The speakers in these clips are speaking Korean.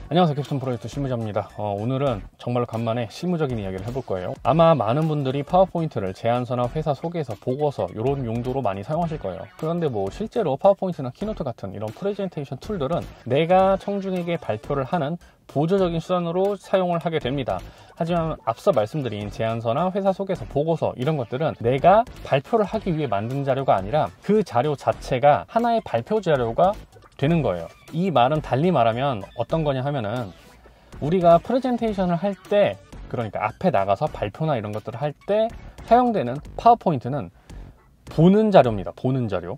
안녕하세요. 캡스톤 프로젝트 실무자입니다. 오늘은 정말로 간만에 실무적인 이야기를 해볼 거예요. 아마 많은 분들이 파워포인트를 제안서나 회사 소개서, 보고서 이런 용도로 많이 사용하실 거예요. 그런데 뭐 실제로 파워포인트나 키노트 같은 이런 프레젠테이션 툴들은 내가 청중에게 발표를 하는 보조적인 수단으로 사용을 하게 됩니다. 하지만 앞서 말씀드린 제안서나 회사 소개서, 보고서 이런 것들은 내가 발표를 하기 위해 만든 자료가 아니라 그 자료 자체가 하나의 발표 자료가 되는 거예요. 이 말은 달리 말하면 어떤 거냐 하면은 우리가 프레젠테이션을 할 때, 그러니까 앞에 나가서 발표나 이런 것들을 할 때 사용되는 파워포인트는 보는 자료입니다. 보는 자료.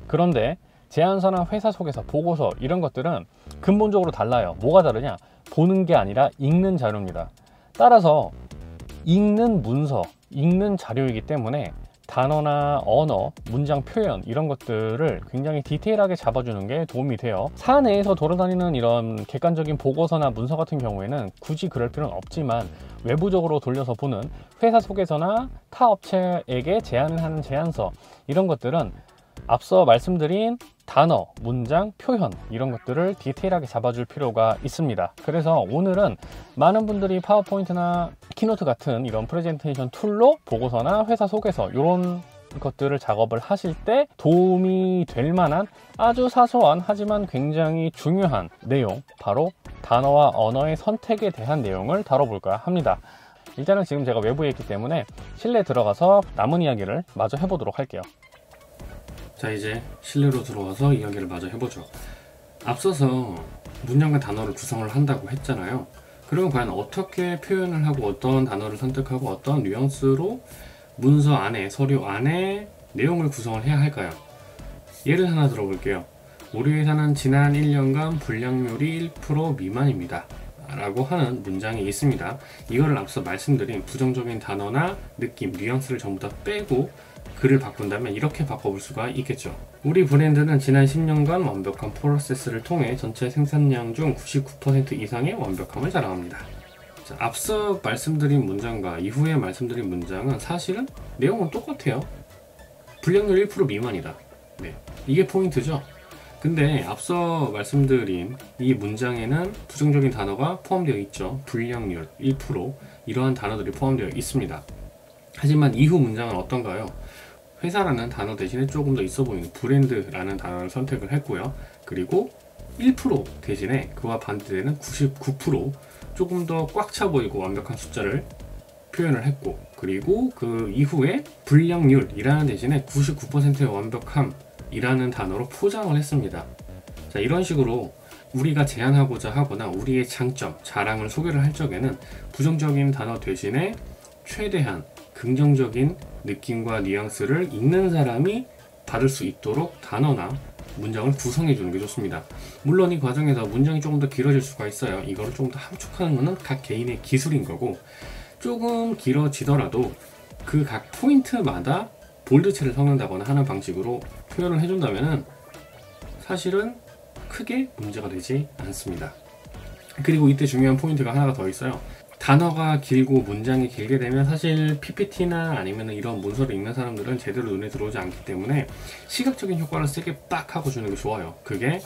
그런데 제안서나 회사 소개서, 보고서 이런 것들은 근본적으로 달라요. 뭐가 다르냐? 보는 게 아니라 읽는 자료입니다. 따라서 읽는 문서, 읽는 자료이기 때문에 단어나 언어, 문장 표현 이런 것들을 굉장히 디테일하게 잡아주는 게 도움이 돼요. 사내에서 돌아다니는 이런 객관적인 보고서나 문서 같은 경우에는 굳이 그럴 필요는 없지만 외부적으로 돌려서 보는 회사 소개서나 타 업체에게 제안을 하는 제안서 이런 것들은 앞서 말씀드린 단어, 문장, 표현 이런 것들을 디테일하게 잡아줄 필요가 있습니다. 그래서 오늘은 많은 분들이 파워포인트나 키노트 같은 이런 프레젠테이션 툴로 보고서나 회사 소개서 이런 것들을 작업을 하실 때 도움이 될 만한 아주 사소한 하지만 굉장히 중요한 내용, 바로 단어와 언어의 선택에 대한 내용을 다뤄볼까 합니다. 일단은 지금 제가 외부에 있기 때문에 실내 들어가서 남은 이야기를 마저 해보도록 할게요. 자, 이제 실내로 들어와서 이야기를 마저 해보죠. 앞서서 문장과 단어를 구성을 한다고 했잖아요. 그러면 과연 어떻게 표현을 하고 어떤 단어를 선택하고 어떤 뉘앙스로 문서 안에, 서류 안에 내용을 구성을 해야 할까요? 예를 하나 들어볼게요. 우리 회사는 지난 1년간 불량률이 1% 미만입니다 라고 하는 문장이 있습니다. 이거를 앞서 말씀드린 부정적인 단어나 느낌, 뉘앙스를 전부 다 빼고 글을 바꾼다면 이렇게 바꿔볼 수가 있겠죠. 우리 브랜드는 지난 10년간 완벽한 프로세스를 통해 전체 생산량 중 99% 이상의 완벽함을 자랑합니다. 자, 앞서 말씀드린 문장과 이후에 말씀드린 문장은 사실은 내용은 똑같아요. 불량률 1% 미만이다. 네, 이게 포인트죠. 근데 앞서 말씀드린 이 문장에는 부정적인 단어가 포함되어 있죠. 불량률 1% 이러한 단어들이 포함되어 있습니다. 하지만 이후 문장은 어떤가요? 회사라는 단어 대신에 조금 더 있어 보이는 브랜드라는 단어를 선택을 했고요. 그리고 1% 대신에 그와 반대되는 99% 조금 더 꽉 차 보이고 완벽한 숫자를 표현을 했고, 그리고 그 이후에 불량률이라는 대신에 99%의 완벽함이라는 단어로 포장을 했습니다. 자, 이런 식으로 우리가 제안하고자 하거나 우리의 장점, 자랑을 소개를 할 적에는 부정적인 단어 대신에 최대한 긍정적인 느낌과 뉘앙스를 읽는 사람이 받을 수 있도록 단어나 문장을 구성해 주는 게 좋습니다. 물론 이 과정에서 문장이 조금 더 길어질 수가 있어요. 이거를 조금 더 함축하는 것은 각 개인의 기술인 거고, 조금 길어지더라도 그 각 포인트마다 볼드체를 섞는다거나 하는 방식으로 표현을 해준다면 사실은 크게 문제가 되지 않습니다. 그리고 이때 중요한 포인트가 하나가 더 있어요. 단어가 길고 문장이 길게 되면 사실 PPT나 아니면 이런 문서를 읽는 사람들은 제대로 눈에 들어오지 않기 때문에 시각적인 효과를 세게 빡 하고 주는 게 좋아요. 그게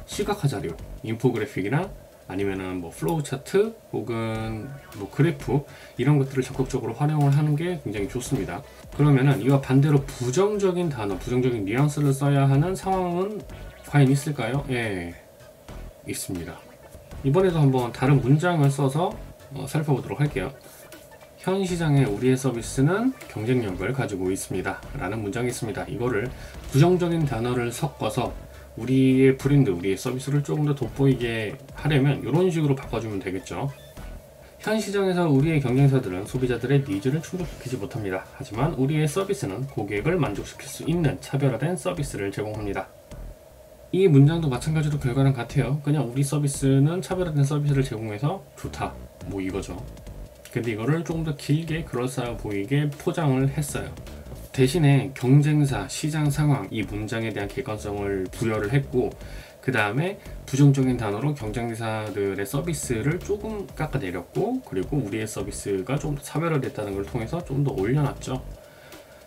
시각화 자료, 인포그래픽이나 아니면은 뭐 플로우 차트 혹은 뭐 그래프 이런 것들을 적극적으로 활용을 하는 게 굉장히 좋습니다. 그러면은 이와 반대로 부정적인 단어, 부정적인 뉘앙스를 써야 하는 상황은 과연 있을까요? 예, 있습니다. 이번에도 한번 다른 문장을 써서 살펴보도록 할게요. 현 시장에 우리의 서비스는 경쟁력을 가지고 있습니다 라는 문장이 있습니다. 이거를 부정적인 단어를 섞어서 우리의 브랜드, 우리의 서비스를 조금 더 돋보이게 하려면 이런 식으로 바꿔주면 되겠죠. 현 시장에서 우리의 경쟁사들은 소비자들의 니즈를 충족시키지 못합니다. 하지만 우리의 서비스는 고객을 만족시킬 수 있는 차별화된 서비스를 제공합니다. 이 문장도 마찬가지로 결과랑 같아요. 그냥 우리 서비스는 차별화된 서비스를 제공해서 좋다, 뭐 이거죠. 근데 이거를 조금 더 길게 그럴싸해 보이게 포장을 했어요. 대신에 경쟁사, 시장 상황, 이 문장에 대한 객관성을 부여를 했고, 그 다음에 부정적인 단어로 경쟁사들의 서비스를 조금 깎아내렸고, 그리고 우리의 서비스가 좀 더 차별화됐다는 걸 통해서 좀 더 올려놨죠.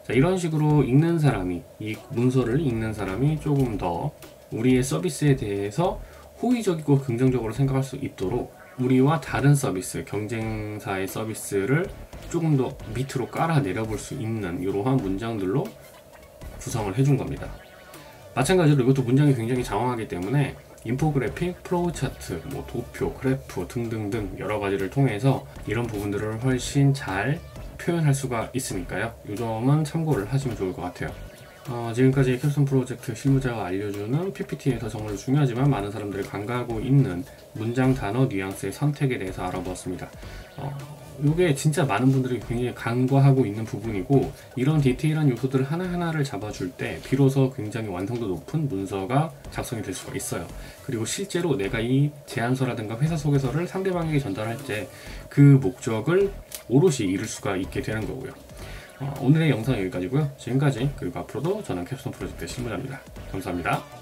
자, 이런 식으로 읽는 사람이, 이 문서를 읽는 사람이 조금 더 우리의 서비스에 대해서 호의적이고 긍정적으로 생각할 수 있도록 우리와 다른 서비스, 경쟁사의 서비스를 조금 더 밑으로 깔아 내려볼 수 있는 이러한 문장들로 구성을 해준 겁니다. 마찬가지로 이것도 문장이 굉장히 장황하기 때문에 인포그래픽, 플로우 차트, 도표, 그래프 등등등 여러 가지를 통해서 이런 부분들을 훨씬 잘 표현할 수가 있으니까요. 이 점은 참고를 하시면 좋을 것 같아요. 지금까지 캡스톤 프로젝트 실무자가 알려주는 PPT에서 정말 중요하지만 많은 사람들이 간과하고 있는 문장, 단어, 뉘앙스의 선택에 대해서 알아보았습니다. 이게 진짜 많은 분들이 굉장히 간과하고 있는 부분이고, 이런 디테일한 요소들 하나하나를 잡아줄 때 비로소 굉장히 완성도 높은 문서가 작성이 될 수가 있어요. 그리고 실제로 내가 이 제안서라든가 회사 소개서를 상대방에게 전달할 때 그 목적을 오롯이 이룰 수가 있게 되는 거고요. 오늘의 영상은 여기까지고요. 지금까지, 그리고 앞으로도 저는 캡스톤 프로젝트 실무자입니다. 감사합니다.